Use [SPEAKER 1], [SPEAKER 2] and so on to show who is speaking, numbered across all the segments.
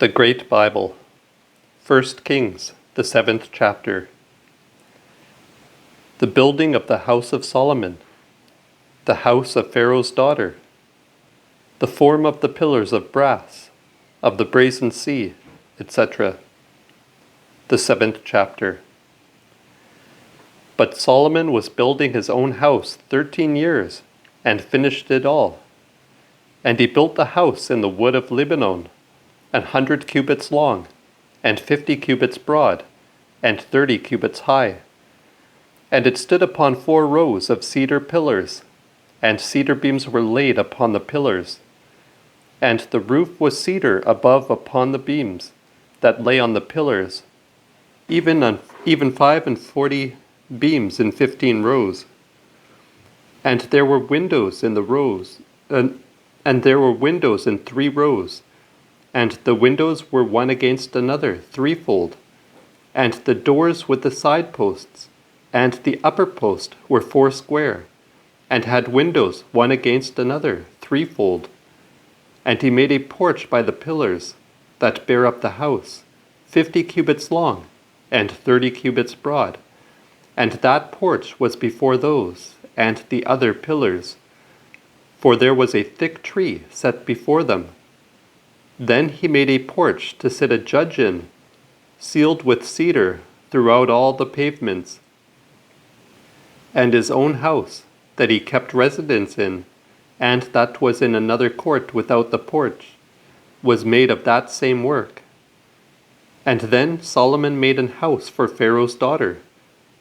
[SPEAKER 1] The Great Bible, 1 Kings, the 7th chapter. The building of the house of Solomon, the house of Pharaoh's daughter, the form of the pillars of brass, of the brazen sea, etc. The 7th chapter. But Solomon was building his own house 13 years, and finished it all. And he built the house in the wood of Lebanon, 100 cubits long, and 50 cubits broad, and 30 cubits high. And it stood upon 4 rows of cedar pillars, and cedar beams were laid upon the pillars. And the roof was cedar above upon the beams that lay on the pillars, even 45 beams in 15 rows. And there were windows in the rows, and there were windows in 3 rows. And the windows were one against another, threefold. And the doors with the side posts, and the upper post were 4 square, and had windows one against another, threefold. And he made a porch by the pillars that bear up the house, 50 cubits long, and 30 cubits broad. And that porch was before those, and the other pillars. For there was a thick tree set before them. Then he made a porch to sit a judge in, sealed with cedar throughout all the pavements. And his own house, that he kept residence in, and that was in another court without the porch, was made of that same work. And then Solomon made an house for Pharaoh's daughter,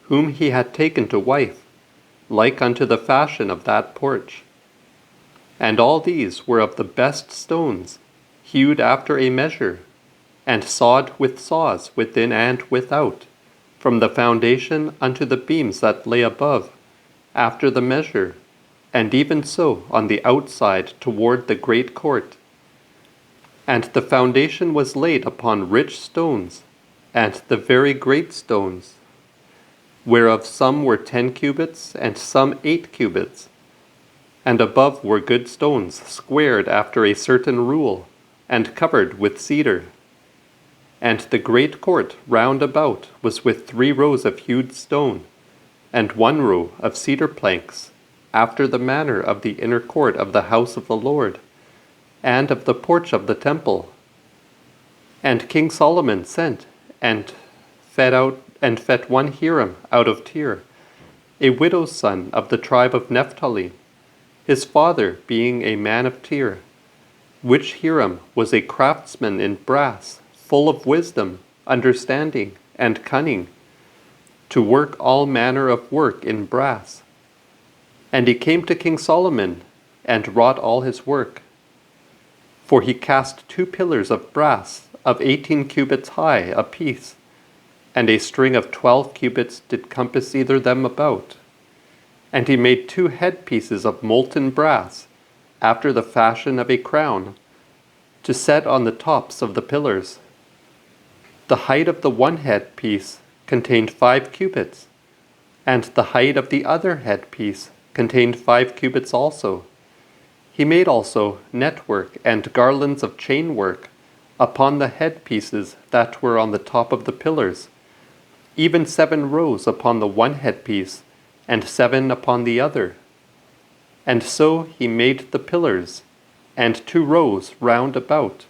[SPEAKER 1] whom he had taken to wife, like unto the fashion of that porch. And all these were of the best stones, hewed after a measure, and sawed with saws within and without, from the foundation unto the beams that lay above, after the measure, and even so on the outside toward the great court. And the foundation was laid upon rich stones, and the very great stones, whereof some were 10 cubits, and some 8 cubits. And above were good stones, squared after a certain rule, and covered with cedar. And the great court round about was with 3 rows of hewed stone, and 1 row of cedar planks, after the manner of the inner court of the house of the Lord, and of the porch of the temple. And King Solomon sent and fed 1 Hiram out of Tyre, a widow's son of the tribe of Naphtali, his father being a man of Tyre, which Hiram was a craftsman in brass, full of wisdom, understanding, and cunning, to work all manner of work in brass. And he came to King Solomon, and wrought all his work. For he cast 2 pillars of brass of 18 cubits high apiece, and a string of 12 cubits did compass either them about. And he made 2 headpieces of molten brass, after the fashion of a crown, to set on the tops of the pillars. The height of the one headpiece contained 5 cubits, and the height of the other headpiece contained 5 cubits also. He made also network and garlands of chainwork upon the headpieces that were on the top of the pillars, even 7 rows upon the one headpiece, and 7 upon the other. And so he made the pillars, and 2 rows round about,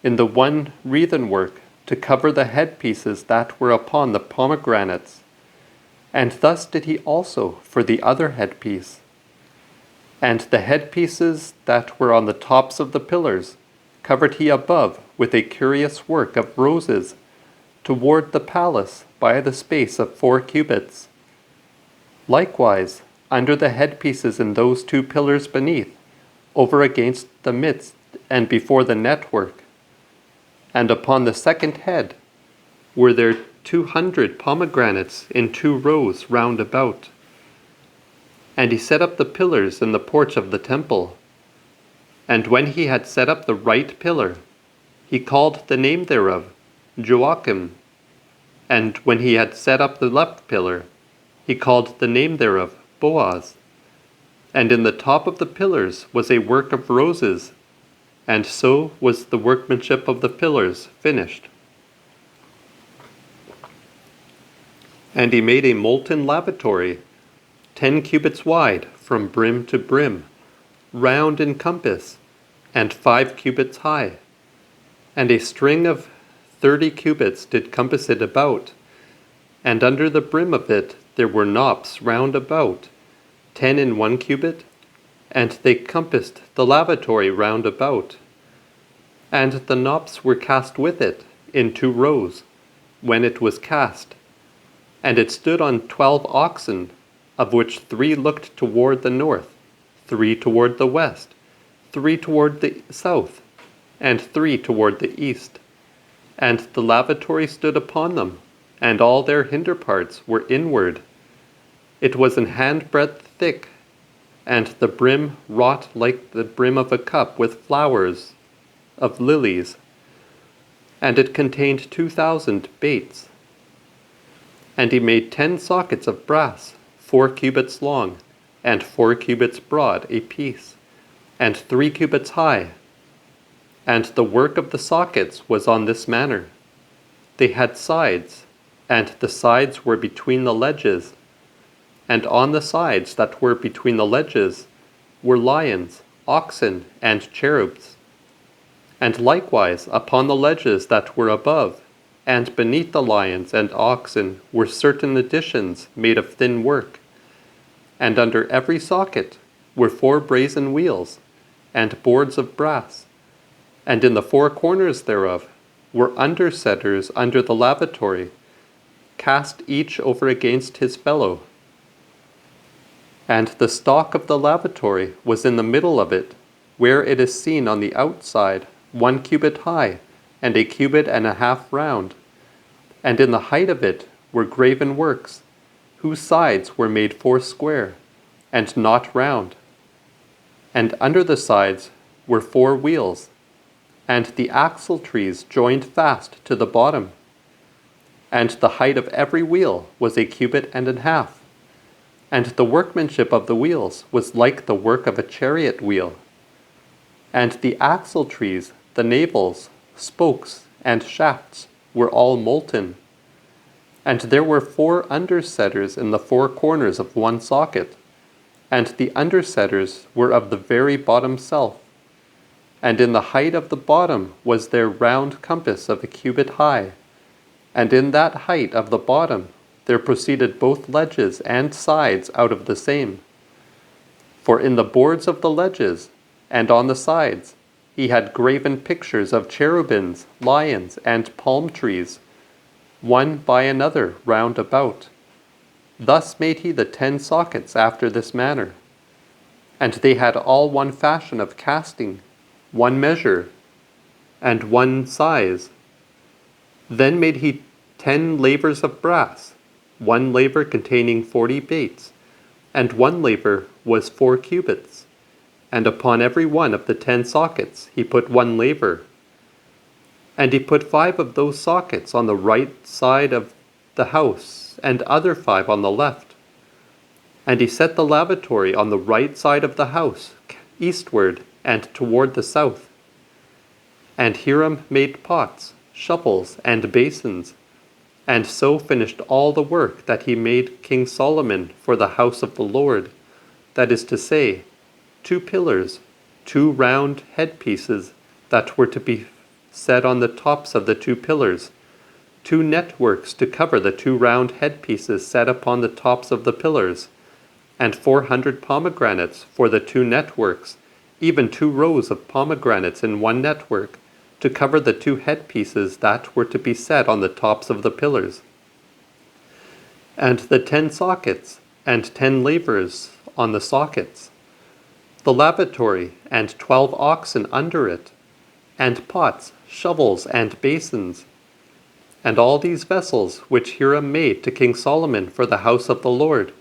[SPEAKER 1] in the one wreathen work, to cover the headpieces that were upon the pomegranates. And thus did he also for the other headpiece. And the headpieces that were on the tops of the pillars covered he above with a curious work of roses, toward the palace by the space of 4 cubits. Likewise, under the headpieces in those 2 pillars beneath, over against the midst and before the network. And upon the second head were there 200 pomegranates in 2 rows round about. And he set up the pillars in the porch of the temple. And when he had set up the right pillar, he called the name thereof Joachim. And when he had set up the left pillar, he called the name thereof Boaz. And in the top of the pillars was a work of roses, and so was the workmanship of the pillars finished. And he made a molten lavatory, 10 cubits wide from brim to brim, round in compass, and 5 cubits high. And a string of 30 cubits did compass it about, and under the brim of it there were knops round about, 10 in 1 cubit, and they compassed the lavatory round about. And the knops were cast with it in 2 rows, when it was cast. And it stood on 12 oxen, of which 3 looked toward the north, 3 toward the west, 3 toward the south, and 3 toward the east. And the lavatory stood upon them, and all their hinder parts were inward. It was an handbreadth thick, and the brim wrought like the brim of a cup with flowers of lilies. And it contained 2,000 baits. And he made 10 sockets of brass, 4 cubits long, and 4 cubits broad a piece, and 3 cubits high. And the work of the sockets was on this manner. They had sides, and the sides were between the ledges. And on the sides that were between the ledges were lions, oxen, and cherubs. And likewise upon the ledges that were above, and beneath the lions and oxen were certain additions made of thin work. And under every socket were 4 brazen wheels, and boards of brass. And in the 4 corners thereof were undersetters under the lavatory, cast each over against his fellow. And the stalk of the lavatory was in the middle of it, where it is seen on the outside, 1 cubit high, and 1.5 cubits round. And in the height of it were graven works, whose sides were made 4 square, and not round. And under the sides were 4 wheels, and the axle trees joined fast to the bottom. And the height of every wheel was 1.5 cubits. And the workmanship of the wheels was like the work of a chariot wheel. And the axle trees, the navels, spokes, and shafts were all molten. And there were 4 undersetters in the 4 corners of 1 socket, and the undersetters were of the very bottom self. And in the height of the bottom was their round compass of 1 cubit high, and in that height of the bottom there proceeded both ledges and sides out of the same. For in the boards of the ledges and on the sides he had graven pictures of cherubims, lions, and palm trees, one by another round about. Thus made he the 10 sockets after this manner. And they had all 1 fashion of casting, 1 measure, and 1 size. Then made he 10 lavers of brass, 1 laver containing 40 baits, and 1 laver was 4 cubits. And upon every one of the 10 sockets he put 1 laver. And he put 5 of those sockets on the right side of the house, and other 5 on the left. And he set the lavatory on the right side of the house, eastward and toward the south. And Hiram made pots, shovels, and basins, and so finished all the work that he made King Solomon for the house of the Lord, that is to say, 2 pillars, 2 round headpieces that were to be set on the tops of the 2 pillars, 2 networks to cover the 2 round headpieces set upon the tops of the pillars, and 400 pomegranates for the 2 networks, even 2 rows of pomegranates in 1 network, to cover the 2 headpieces that were to be set on the tops of the pillars. And the 10 sockets, and 10 lavers on the sockets, the lavatory, and 12 oxen under it, and pots, shovels, and basins. And all these vessels which Hiram made to King Solomon for the house of the Lord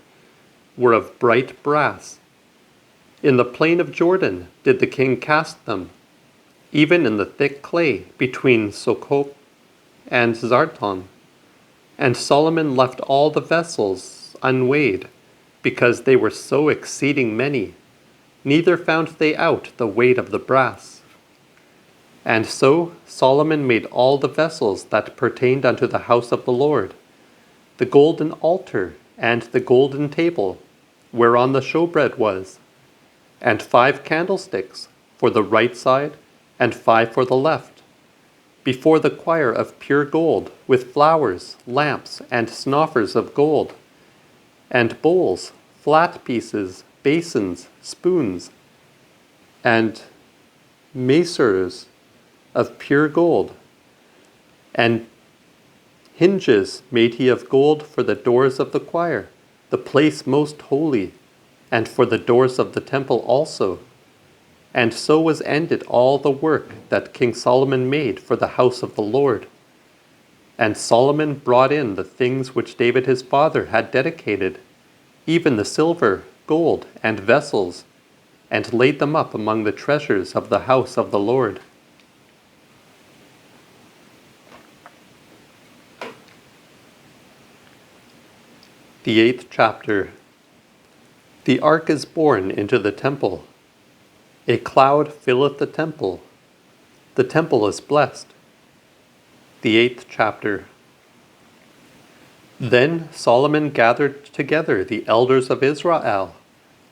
[SPEAKER 1] were of bright brass. In the plain of Jordan did the king cast them, even in the thick clay between Sokop and Zarton. And Solomon left all the vessels unweighed, because they were so exceeding many, neither found they out the weight of the brass. And so Solomon made all the vessels that pertained unto the house of the Lord, the golden altar, and the golden table, whereon the showbread was, and 5 candlesticks, for the right side, and 5 for the left, before the choir of pure gold, with flowers, lamps, and snuffers of gold, and bowls, flat pieces, basins, spoons, and macers of pure gold, and hinges made he of gold for the doors of the choir, the place most holy, and for the doors of the temple also. And so was ended all the work that King Solomon made for the house of the Lord. And Solomon brought in the things which David his father had dedicated, even the silver, gold, and vessels, and laid them up among the treasures of the house of the Lord. The 8th chapter. The ark is borne into the temple. A cloud filleth the temple. The temple is blessed. The 8th chapter. Then Solomon gathered together the elders of Israel,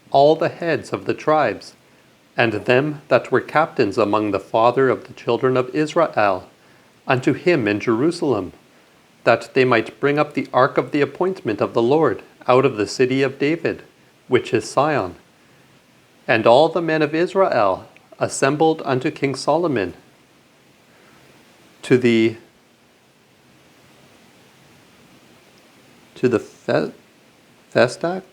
[SPEAKER 1] all the heads of the tribes, and them that were captains among the father of the children of Israel, unto him in Jerusalem, that they might bring up the ark of the appointment of the Lord out of the city of David, which is Sion. And all the men of Israel assembled unto King Solomon to the Festach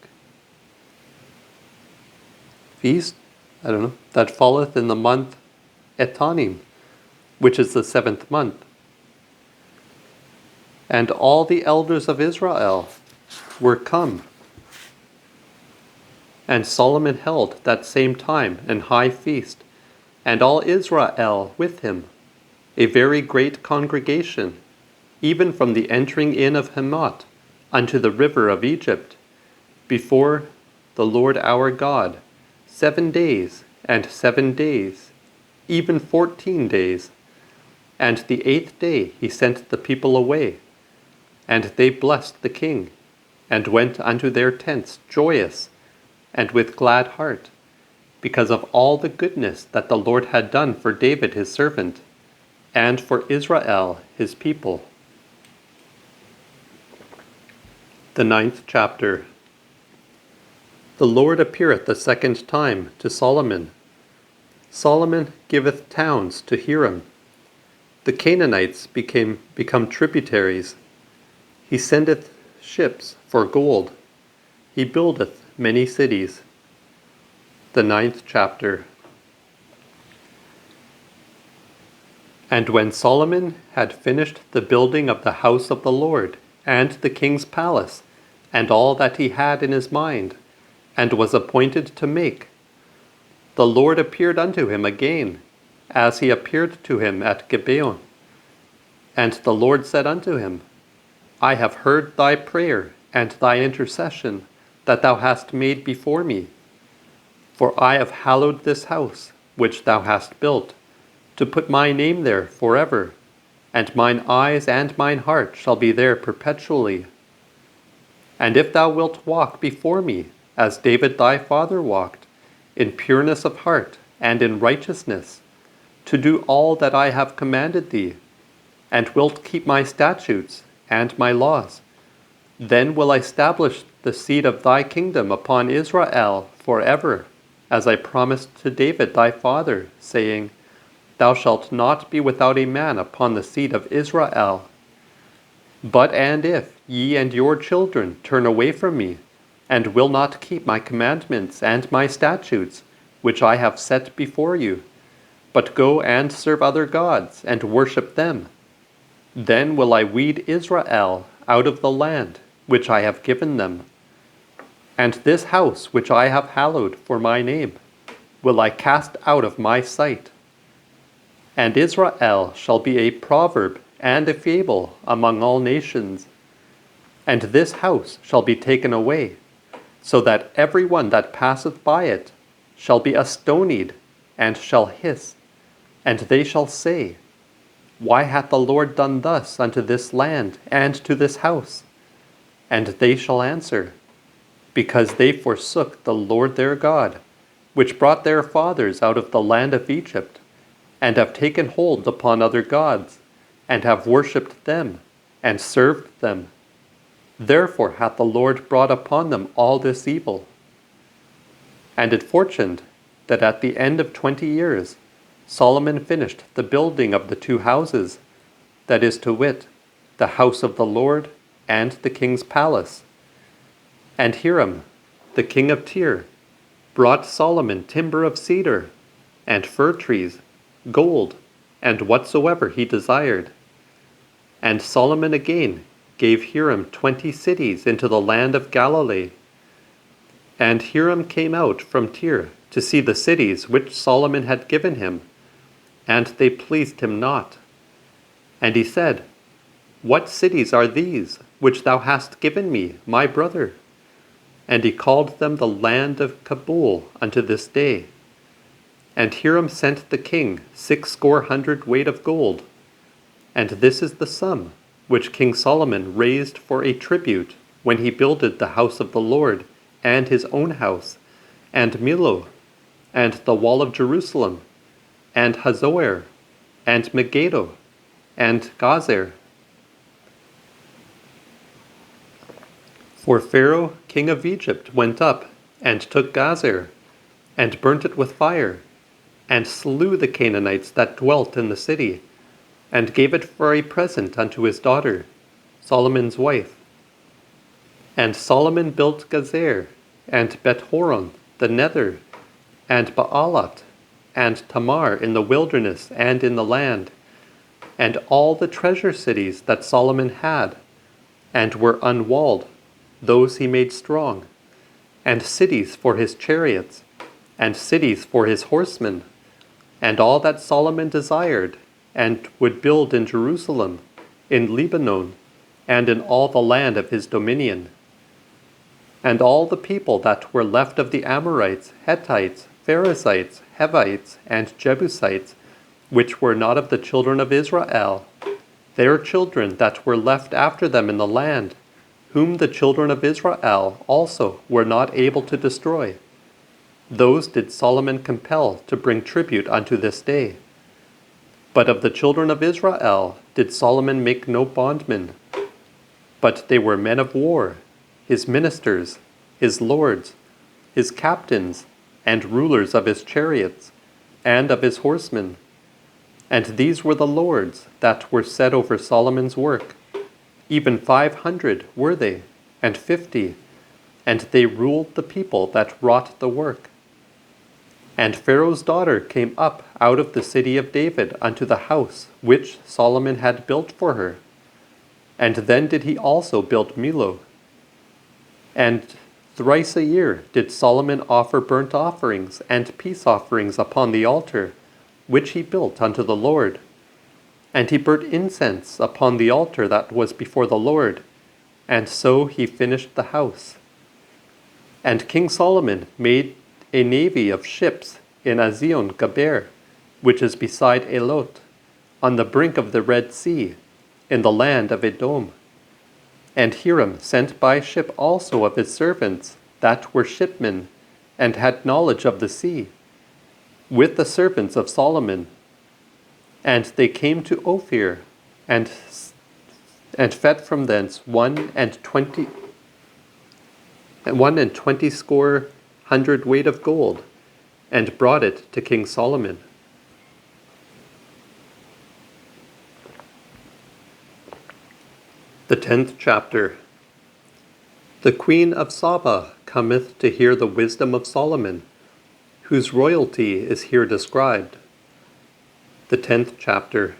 [SPEAKER 1] feast, that falleth in the month Etanim, which is the 7th month. And all the elders of Israel were come. And Solomon held that same time an high feast, and all Israel with him, a very great congregation, even from the entering in of Hamath unto the river of Egypt, before the Lord our God, 7 days and 7 days, even 14 days. And the 8th day he sent the people away, and they blessed the king, and went unto their tents joyous, and with glad heart, because of all the goodness that the Lord had done for David his servant, and for Israel his people. The 9th chapter. The Lord appeareth the 2nd time to Solomon. Solomon giveth towns to Hiram. The Canaanites become tributaries. He sendeth ships for gold. He buildeth many cities. The 9th chapter. And when Solomon had finished the building of the house of the Lord, and the king's palace, and all that he had in his mind, and was appointed to make, the Lord appeared unto him again, as he appeared to him at Gibeon. And the Lord said unto him, I have heard thy prayer and thy intercession that thou hast made before me. For I have hallowed this house which thou hast built, to put my name there forever, and mine eyes and mine heart shall be there perpetually. And if thou wilt walk before me, as David thy father walked, in pureness of heart and in righteousness, to do all that I have commanded thee, and wilt keep my statutes and my laws, then will I establish the seed of thy kingdom upon Israel forever, as I promised to David thy father, saying, Thou shalt not be without a man upon the seed of Israel. But and if ye and your children turn away from me, and will not keep my commandments and my statutes, which I have set before you, but go and serve other gods, and worship them, then will I weed Israel out of the land which I have given them. And this house which I have hallowed for my name will I cast out of my sight. And Israel shall be a proverb and a fable among all nations. And this house shall be taken away, so that every one that passeth by it shall be astonied, and shall hiss, And they shall say, Why hath the Lord done thus unto this land and to this house? And they shall answer, Because they forsook the Lord their God, which brought their fathers out of the land of Egypt, and have taken hold upon other gods, and have worshipped them, and served them. Therefore hath the Lord brought upon them all this evil. And it fortuned that at the end of 20 years Solomon finished the building of the 2 houses, that is to wit, the house of the Lord and the king's palace. And Hiram, the king of Tyre, brought Solomon timber of cedar, and fir trees, gold, and whatsoever he desired. And Solomon again gave Hiram 20 cities into the land of Galilee. And Hiram came out from Tyre to see the cities which Solomon had given him, and they pleased him not. And he said, What cities are these which thou hast given me, my brother? And he called them the land of Cabul unto this day. And Hiram sent the king 600 weight of gold. And this is the sum which King Solomon raised for a tribute when he builded the house of the Lord, and his own house, and Millo, and the wall of Jerusalem, and Hazoer, and Megiddo, and Gazer. For Pharaoh king of Egypt went up, and took Gazer, and burnt it with fire, and slew the Canaanites that dwelt in the city, and gave it for a present unto his daughter, Solomon's wife. And Solomon built Gazer, and Beth-horon, the nether, and Baalat, and Tamar in the wilderness and in the land, and all the treasure cities that Solomon had, and were unwalled, those he made strong, and cities for his chariots, and cities for his horsemen, and all that Solomon desired, and would build in Jerusalem, in Lebanon, and in all the land of his dominion. And all the people that were left of the Amorites, Hittites, Perizzites, Hivites, and Jebusites, which were not of the children of Israel, their children that were left after them in the land, whom the children of Israel also were not able to destroy, those did Solomon compel to bring tribute unto this day. But of the children of Israel did Solomon make no bondmen, but they were men of war, his ministers, his lords, his captains, and rulers of his chariots, and of his horsemen. And these were the lords that were set over Solomon's work. Even 500 were they, and 50, and they ruled the people that wrought the work. And Pharaoh's daughter came up out of the city of David unto the house which Solomon had built for her. And then did he also build Millo. And thrice a year did Solomon offer burnt offerings and peace offerings upon the altar, which he built unto the Lord. And he burnt incense upon the altar that was before the Lord, and so he finished the house. And King Solomon made a navy of ships in Azion Gaber, which is beside Elot, on the brink of the Red Sea, in the land of Edom. And Hiram sent by ship also of his servants that were shipmen, and had knowledge of the sea, with the servants of Solomon. And they came to Ophir, and fed from thence 21 score hundred weight of gold, and brought it to King Solomon. The 10th chapter. The queen of Saba cometh to hear the wisdom of Solomon, whose royalty is here described. The 10th chapter.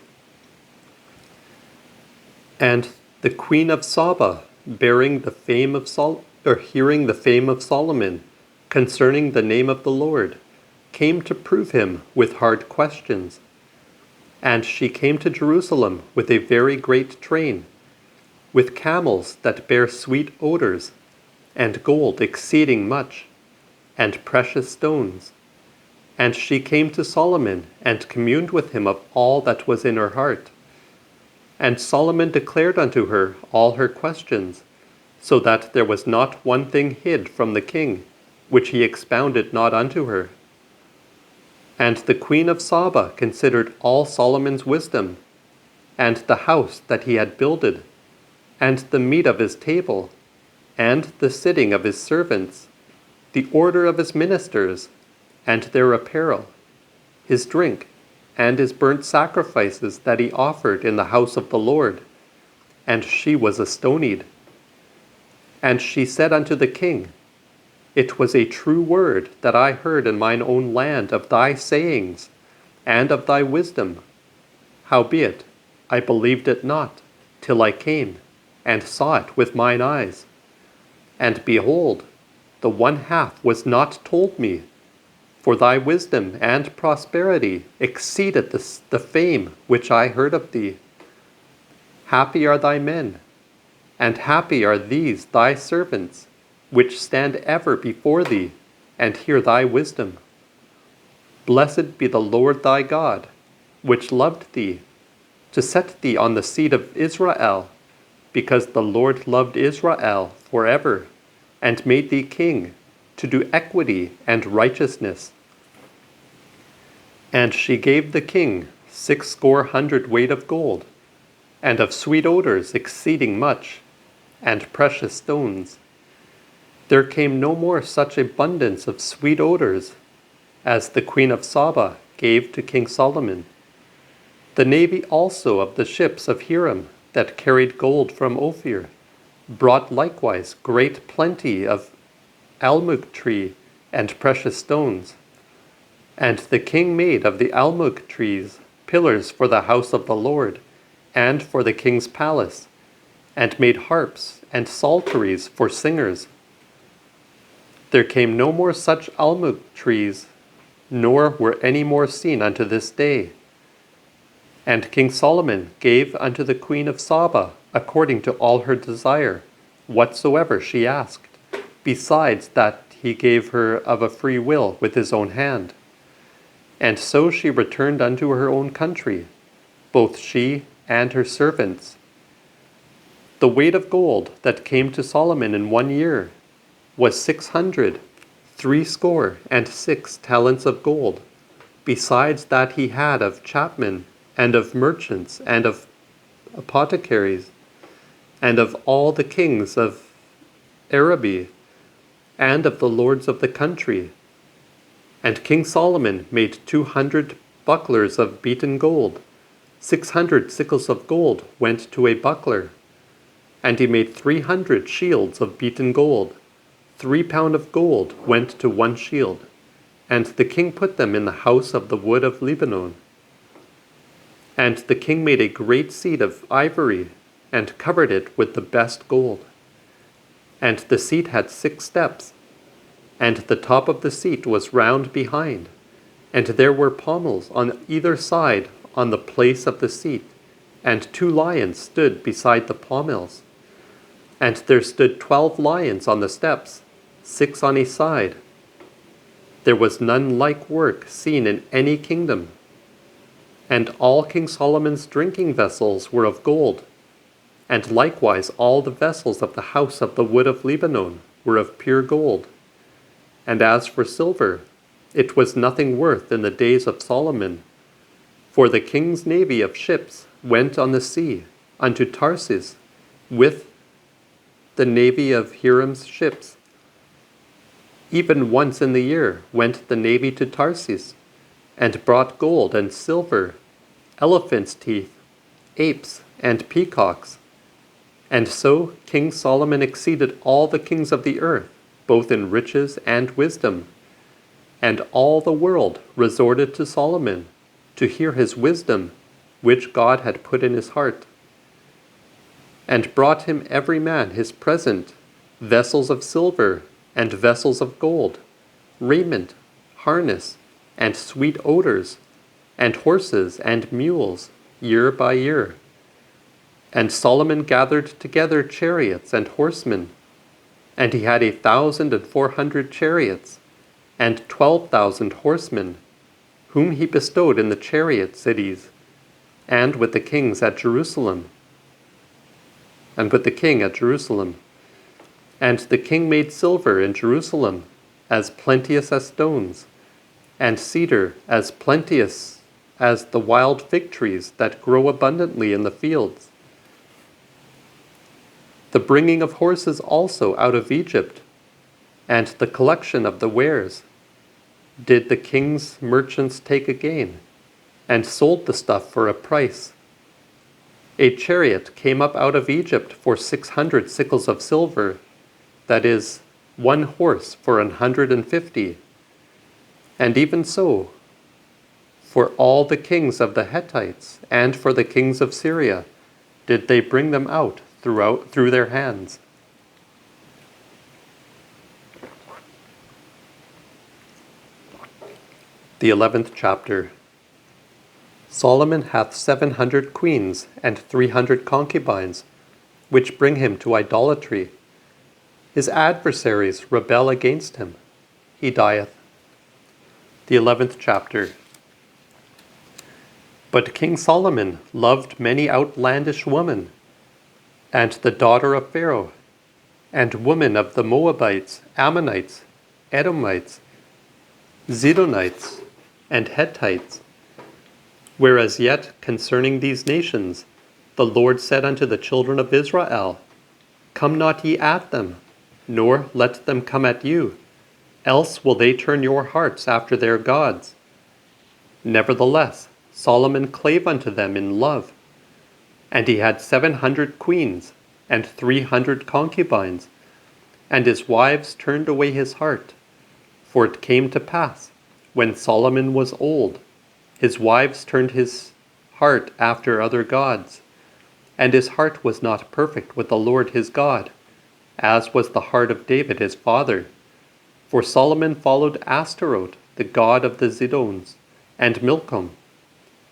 [SPEAKER 1] And the queen of Saba, hearing the fame of Solomon concerning the name of the Lord, came to prove him with hard questions. And she came to Jerusalem with a very great train, with camels that bear sweet odors, and gold exceeding much, and precious stones. And she came to Solomon and communed with him of all that was in her heart. And Solomon declared unto her all her questions, so that there was not one thing hid from the king, which he expounded not unto her. And the queen of Saba considered all Solomon's wisdom, and the house that he had builded, and the meat of his table, and the sitting of his servants, the order of his ministers, and their apparel, his drink, and his burnt sacrifices that he offered in the house of the Lord. And she was astonied. And she said unto the king, It was a true word that I heard in mine own land of thy sayings, and of thy wisdom. Howbeit, I believed it not, till I came, and saw it with mine eyes. And behold, the one half was not told me, for thy wisdom and prosperity exceeded the fame which I heard of thee. Happy are thy men, and happy are these thy servants, which stand ever before thee, and hear thy wisdom. Blessed be the Lord thy God, which loved thee, to set thee on the seat of Israel, because the Lord loved Israel forever, and made thee king, to do equity and righteousness. And she gave the king 600 weight of gold, and of sweet odors exceeding much, and precious stones. There came no more such abundance of sweet odors as the queen of Saba gave to King Solomon. The navy also of the ships of Hiram that carried gold from Ophir brought likewise great plenty of almug tree and precious stones. And the king made of the almug trees pillars for the house of the Lord, and for the king's palace, and made harps and psalteries for singers. There came no more such almug trees, nor were any more seen unto this day. And King Solomon gave unto the queen of Saba, according to all her desire, whatsoever she asked, besides that he gave her of a free will with his own hand. And so she returned unto her own country, both she and her servants. The weight of gold that came to Solomon in 1 year was 666 talents of gold, besides that he had of chapmen, and of merchants, and of apothecaries, and of all the kings of Araby, and of the lords of the country. And King Solomon made 200 bucklers of beaten gold. 600 sickles of gold went to a buckler. And he made 300 shields of beaten gold. 3 pound of gold went to 1 shield. And the king put them in the house of the wood of Lebanon. And the king made a great seat of ivory, and covered it with the best gold. And the seat had 6 steps, and the top of the seat was round behind, and there were pommels on either side on the place of the seat, and 2 lions stood beside the pommels. And there stood 12 lions on the steps, 6 on each side. There was none like work seen in any kingdom. And all King Solomon's drinking vessels were of gold, and likewise all the vessels of the house of the wood of Lebanon were of pure gold. And as for silver, it was nothing worth in the days of Solomon. For the king's navy of ships went on the sea unto Tarsus with the navy of Hiram's ships. Even once in the year went the navy to Tarsus, and brought gold and silver, elephants' teeth, apes, and peacocks. And so King Solomon exceeded all the kings of the earth, both in riches and wisdom. And all the world resorted to Solomon, to hear his wisdom, which God had put in his heart. And brought him every man his present, vessels of silver, and vessels of gold, raiment, harness, and sweet odors, and horses and mules, year by year. And Solomon gathered together chariots and horsemen, and he had 1,400 chariots, and 12,000 horsemen, whom he bestowed in the chariot cities, and with the kings at Jerusalem, and with the king at Jerusalem. And the king made silver in Jerusalem as plenteous as stones, and cedar as plenteous as the wild fig trees that grow abundantly in the fields. The bringing of horses also out of Egypt, and the collection of the wares, did the king's merchants take again, and sold the stuff for a price. A chariot came up out of Egypt for 600 sickles of silver, that is, one horse for 150. And even so, for all the kings of the Hittites and for the kings of Syria, did they bring them out through their hands. The 11th chapter. Solomon hath 700 queens and 300 concubines, which bring him to idolatry. His adversaries rebel against him. He dieth. The 11th chapter. But King Solomon loved many outlandish women, and the daughter of Pharaoh, and women of the Moabites, Ammonites, Edomites, Zidonites, and Hittites. Whereas yet concerning these nations, the Lord said unto the children of Israel, Come not ye at them, nor let them come at you, else will they turn your hearts after their gods. Nevertheless, Solomon clave unto them in love. And he had 700 queens, and 300 concubines, and his wives turned away his heart. For it came to pass, when Solomon was old, his wives turned his heart after other gods, and his heart was not perfect with the Lord his God, as was the heart of David his father. For Solomon followed Ashtaroth, the god of the Zidonians, and Milcom,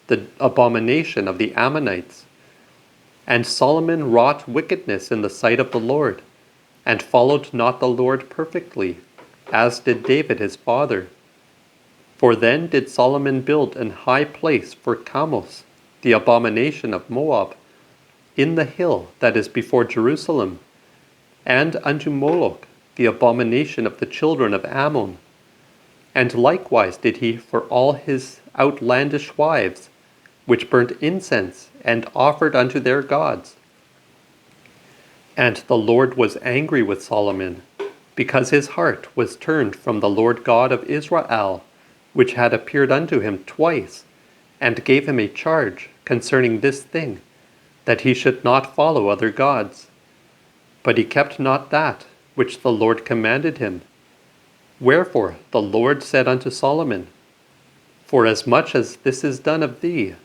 [SPEAKER 1] the abomination of the Ammonites. And Solomon wrought wickedness in the sight of the Lord, and followed not the Lord perfectly, as did David his father. For then did Solomon build an high place for Chemosh, the abomination of Moab, in the hill that is before Jerusalem, and unto Moloch, the abomination of the children of Ammon. And likewise did he for all his outlandish wives, which burnt incense and offered unto their gods. And the Lord was angry with Solomon, because his heart was turned from the Lord God of Israel, which had appeared unto him twice, and gave him a charge concerning this thing, that he should not follow other gods. But he kept not that which the Lord commanded him. Wherefore the Lord said unto Solomon, Forasmuch as this is done of thee,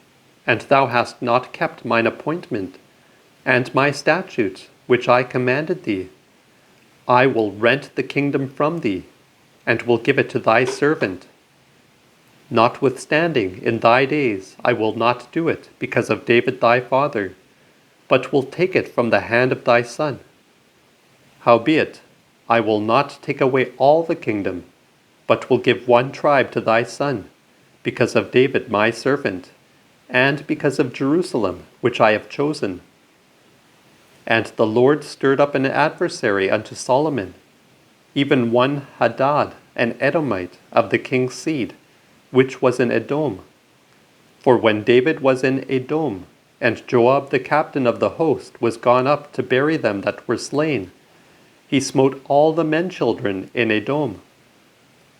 [SPEAKER 1] and thou hast not kept mine appointment, and my statutes which I commanded thee, I will rent the kingdom from thee, and will give it to thy servant. Notwithstanding, in thy days I will not do it because of David thy father, but will take it from the hand of thy son. Howbeit, I will not take away all the kingdom, but will give one tribe to thy son, because of David my servant, and because of Jerusalem, which I have chosen. And the Lord stirred up an adversary unto Solomon, even one Hadad, an Edomite of the king's seed, which was in Edom. For when David was in Edom, and Joab the captain of the host was gone up to bury them that were slain, he smote all the men children in Edom.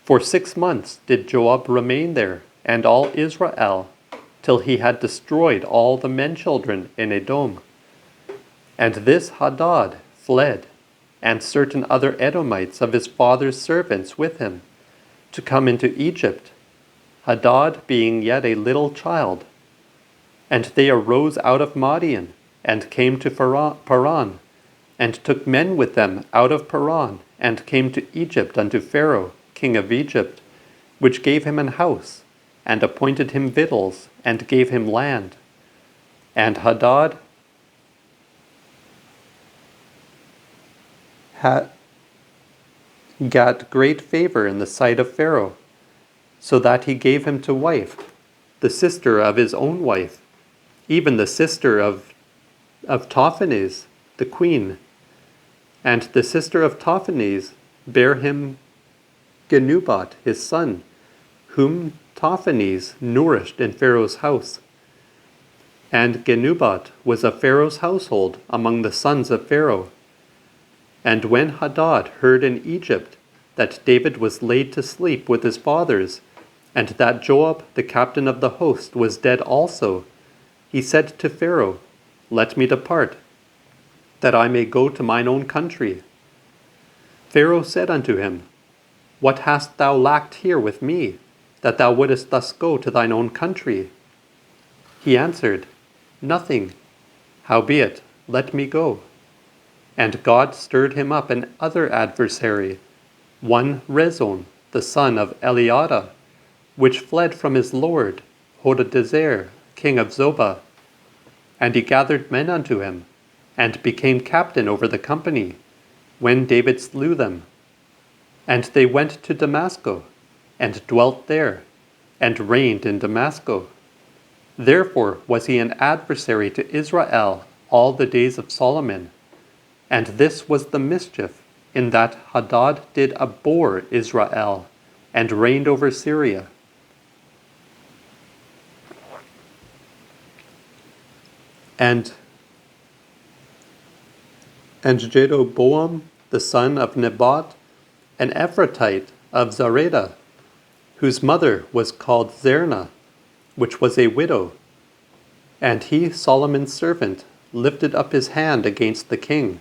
[SPEAKER 1] For 6 months did Joab remain there, and all Israel, till he had destroyed all the men children in Edom. And this Hadad fled, and certain other Edomites of his father's servants with him, to come into Egypt, Hadad being yet a little child. And they arose out of Madian, and came to Paran, and took men with them out of Paran, and came to Egypt unto Pharaoh, king of Egypt, which gave him an house, and appointed him victuals, and gave him land. And Hadad got great favor in the sight of Pharaoh, so that he gave him to wife the sister of his own wife, even the sister of Tophanes, the queen. And the sister of Tophanes bare him Genubat, his son, whom Tophanes nourished in Pharaoh's house. And Genubat was of Pharaoh's household among the sons of Pharaoh. And when Hadad heard in Egypt that David was laid to sleep with his fathers, and that Joab the captain of the host was dead also, he said to Pharaoh, Let me depart, that I may go to mine own country. Pharaoh said unto him, What hast thou lacked here with me, that thou wouldest thus go to thine own country? He answered, Nothing. Howbeit, let me go. And God stirred him up an other adversary, one Rezon, the son of Eliada, which fled from his lord, Hadadezer, king of Zobah. And he gathered men unto him, and became captain over the company, when David slew them. And they went to Damascus, and dwelt there, and reigned in Damascus. Therefore was he an adversary to Israel all the days of Solomon. And this was the mischief, in that Hadad did abhor Israel, and reigned over Syria. And Jeroboam, the son of Nebat, an Ephratite of Zaredah, whose mother was called Zerna, which was a widow. And he, Solomon's servant, lifted up his hand against the king.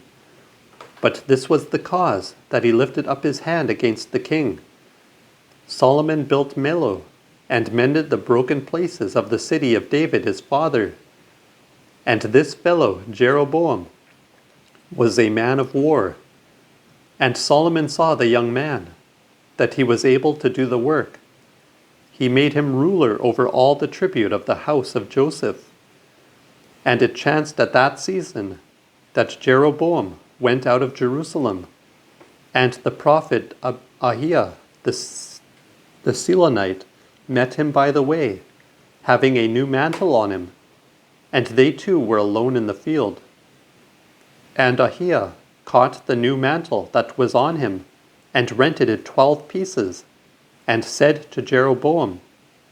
[SPEAKER 1] But this was the cause that he lifted up his hand against the king. Solomon built Millo, and mended the broken places of the city of David his father. And this fellow, Jeroboam, was a man of war. And Solomon saw the young man, that he was able to do the work. He made him ruler over all the tribute of the house of Joseph. And it chanced at that season that Jeroboam went out of Jerusalem, and the prophet Ahiah the Silonite met him by the way, having a new mantle on him, and they two were alone in the field. And Ahiah caught the new mantle that was on him, and rent it in 12 pieces, and said to Jeroboam,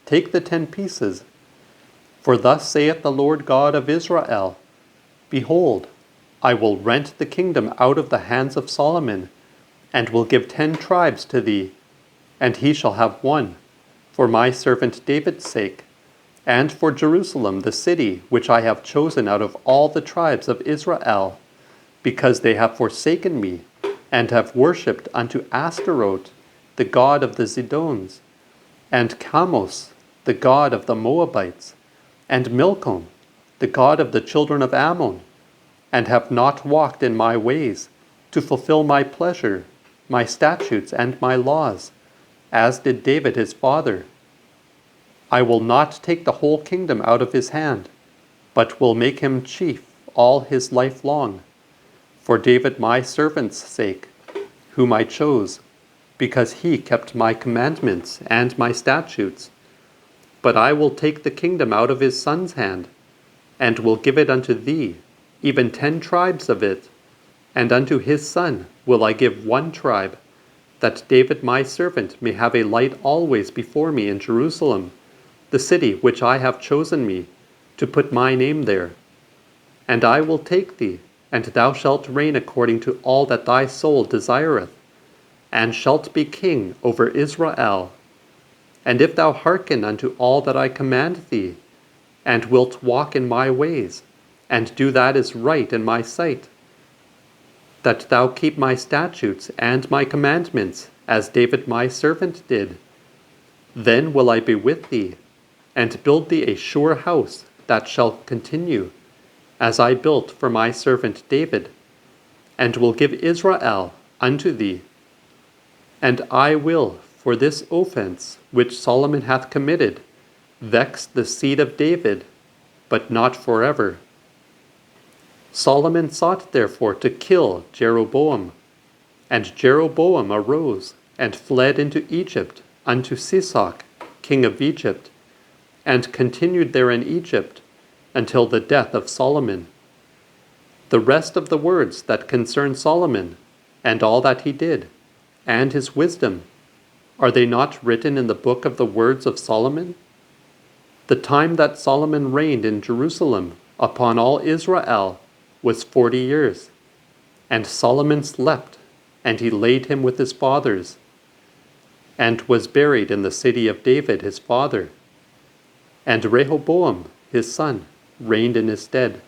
[SPEAKER 1] Take the 10 pieces. For thus saith the Lord God of Israel, Behold, I will rent the kingdom out of the hands of Solomon, and will give 10 tribes to thee, and he shall have 1, for my servant David's sake, and for Jerusalem the city which I have chosen out of all the tribes of Israel, because they have forsaken me, and have worshipped unto Ashtaroth, the god of the Zidonians, and Chamos, the god of the Moabites, and Milcom, the god of the children of Ammon, and have not walked in my ways, to fulfill my pleasure, my statutes, and my laws, as did David his father. I will not take the whole kingdom out of his hand, but will make him chief all his life long, for David my servant's sake, whom I chose, because he kept my commandments and my statutes. But I will take the kingdom out of his son's hand, and will give it unto thee, even 10 tribes of it, and unto his son will I give 1 tribe, that David my servant may have a light always before me in Jerusalem, the city which I have chosen me, to put my name there. And I will take thee, and thou shalt reign according to all that thy soul desireth, and shalt be king over Israel. And if thou hearken unto all that I command thee, and wilt walk in my ways, and do that is right in my sight, that thou keep my statutes and my commandments, as David my servant did, then will I be with thee, and build thee a sure house that shall continue, as I built for my servant David, and will give Israel unto thee. And I will, for this offense which Solomon hath committed, vex the seed of David, but not forever. Solomon sought therefore to kill Jeroboam. And Jeroboam arose, and fled into Egypt, unto Sisach, king of Egypt, and continued there in Egypt until the death of Solomon. The rest of the words that concern Solomon, and all that he did, and his wisdom, are they not written in the book of the words of Solomon? The time that Solomon reigned in Jerusalem upon all Israel was 40 years. And Solomon slept, and he laid him with his fathers, and was buried in the city of David his father. And Rehoboam his son reigned in his stead.